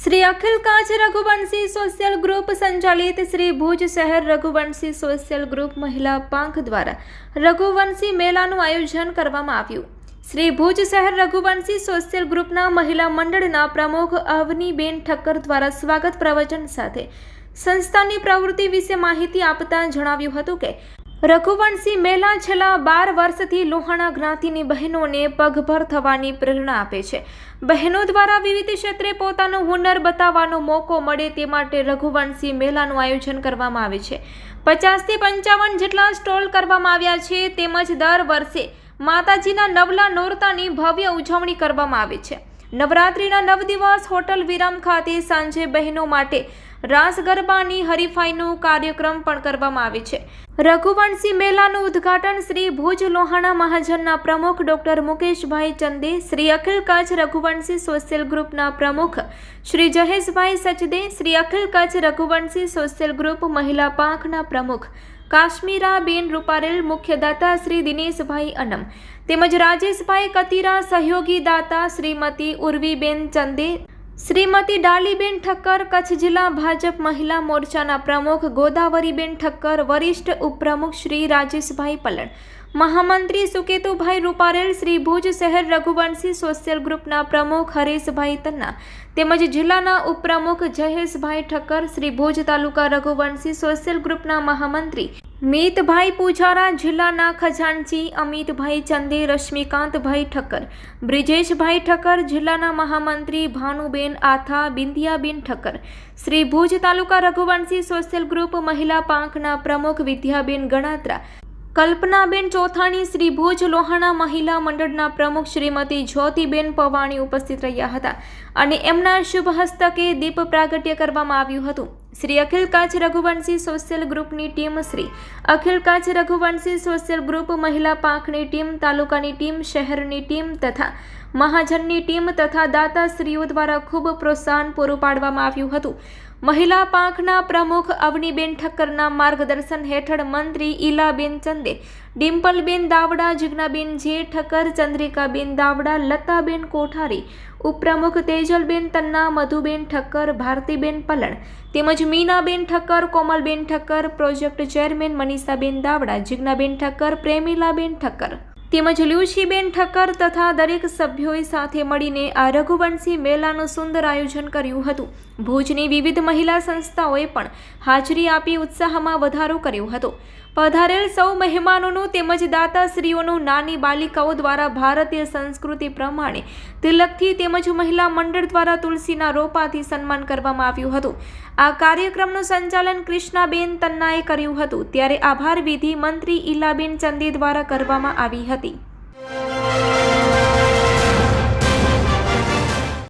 શ્રી અખિલ કાચ Raghuvanshi social group સંચાલિત શ્રી ભુજ શહેર રઘુવંશી સોશિયલ ગ્રુપ મહિલા પાંખ દ્વારા રઘુવંશી મેળાનું આયોજન કરવામાં આવ્યું। શ્રી ભુજ શહેર રઘુવંશી સોશિયલ ગ્રુપના મહિલા મંડળના પ્રમુખ અવનીબેન ઠક્કર દ્વારા સ્વાગત પ્રવચન સાથે સંસ્થાની પ્રવૃત્તિ વિશે માહિતી આપતા જણાવ્યું હતું કે રઘુવંશી મેળા છેલ્લા 12 વર્ષથી લોહાણા જ્ઞાતિની બહેનોને પગભર થવાની પ્રેરણા આપે છે। બહેનો દ્વારા વિવિધ ક્ષેત્રે પોતાનું હુનર બતાવવાનો મોકો મળે તે માટે રઘુવંશી મેળાનું આયોજન કરવામાં આવે છે। 50 થી 55 જેટલા સ્ટોલ કરવામાં આવ્યા છે તેમજ દર વર્ષે માતાજીના નવલા નોરતાની ભવ્ય ઉજવણી કરવામાં આવે છે। નવરાત્રિના 9 દિવસ હોટલ વિરામ ખાતે સાંજે બહેનો માટે રાસ ગરબાની હરીફાઈનો કાર્યક્રમ પણ કરવામાં આવે છે। રઘુવંશી મેળાનું ઉદ્ઘાટન શ્રી ભુજ લોહાણા મહાજનના પ્રમુખ ડોક્ટર મુકેશભાઈ ચંદે, શ્રી અખિલ કાચ રઘુવંશી સોશિયલ ગ્રુપના પ્રમુખ શ્રી જયેશભાઈ સચદે, શ્રી અખિલ કાચ રઘુવંશી સોશિયલ ગ્રુપ મહિલા પાંખના પ્રમુખ કાશ્મીરાબેન રૂપારેલ, મુખ્ય દાતા શ્રી દિનેશભાઈ અનમ તેમજ રાજેશભાઈ કતીરા, સહયોગી દાતા શ્રીમતી ઉર્વીબેન ચંદે, શ્રીમતી ડાલીબેન ઠક્કર, કચ્છ જિલ્લા ભાજપ મહિલા મોરચાના પ્રમુખ ગોદાવરીબેન ઠક્કર, વરિષ્ઠ ઉપપ્રમુખ શ્રી રાજેશભાઈ પલણ, મહામંત્રી સુકેતુભાઈ રૂપારેલ, શ્રી ભુજ શહેર રઘુવંશી સોશિયલ ગ્રુપના પ્રમુખ હરેશભાઈ તન્ના તેમજ જિલ્લાના ઉપપ્રમુખ જયેશભાઈ ઠક્કર, શ્રી ભુજ તાલુકા રઘુવંશી સોશિયલ ગ્રુપના મહામંત્રી મીતભાઈ પૂજારા, જિલ્લાના ખજાનચી અમિતભાઈ ચંદે, રશ્મિકાંતભાઈ ઠક્કર, બ્રિજેશભાઈ ઠક્કર, જિલ્લાના મહામંત્રી ભાનુબેન આથા, બિંદિયાબેન ઠક્કર, શ્રી ભુજ તાલુકા રઘુવંશી સોશિયલ ગ્રુપ મહિલા પાંખના પ્રમુખ વિદ્યાબેન ગણાત્રા, કલ્પનાબેન ચોથાણી, શ્રી ભુજ લોહાણા મહિલા મંડળના પ્રમુખ શ્રીમતી જ્યોતિબેન પવાણી ઉપસ્થિત રહ્યા હતા અને એમના શુભ હસ્તકે દીપ પ્રાગટ્ય કરવામાં આવ્યું હતું। શ્રી અખિલ કાચ રઘુવંશી સોશિયલ ગ્રુપની ટીમ, શ્રી અખિલ કાચ રઘુવંશી સોશિયલ ગ્રુપ મહિલા પાંખની ટીમ, તાલુકાની ટીમ, શહેરની ટીમ તથા મહાજનની ટીમ તથા દાતાશ્રીઓ દ્વારા ખૂબ પ્રોત્સાહન પૂરું પાડવામાં આવ્યું હતું। મહિલા પાંખના પ્રમુખ અવનીબેન ઠક્કરના માર્ગદર્શન હેઠળ મંત્રી ઈલાબેન ચંદે, ડિમ્પલબેન દાવડા, જિજ્ઞાબેન જે ઠક્કર, ચંદ્રિકાબેન દાવડા, લતાબેન કોઠારી, ઉપપ્રમુખ તેજલબેન તન્ના, મધુબેન ઠક્કર, ભારતીબેન પલણ તેમજ મીનાબેન ઠક્કર, કોમલબેન ઠક્કર, પ્રોજેક્ટ ચેરમેન મનીષાબેન દાવડા, જિજ્ઞાબેન ઠક્કર, પ્રેમીલાબેન ઠક્કર તેમજ લ્યુશીબેન ઠક્કર તથા દરેક સભ્યોએ સાથે મળીને આ રઘુવંશી મેળાનું સુંદર આયોજન કર્યું હતું। ભુજની વિવિધ મહિલા સંસ્થાઓએ પણ હાજરી આપી ઉત્સાહમાં વધારો કર્યો હતો। પધારેલ સૌ મહેમાનોનું તેમજ દાતાશ્રીઓનું નાની બાલિકાઓ દ્વારા ભારતીય સંસ્કૃતિ પ્રમાણે તિલકથી તેમજ મહિલા મંડળ દ્વારા તુલસીના રોપાથી સન્માન કરવામાં આવ્યું હતું। આ કાર્યક્રમનું સંચાલન કૃષ્ણાબેન તન્નાએ કર્યું હતું, ત્યારે આભાર વિધિ મંત્રી ઈલાબેન ચંદી દ્વારા કરવામાં આવી હતી।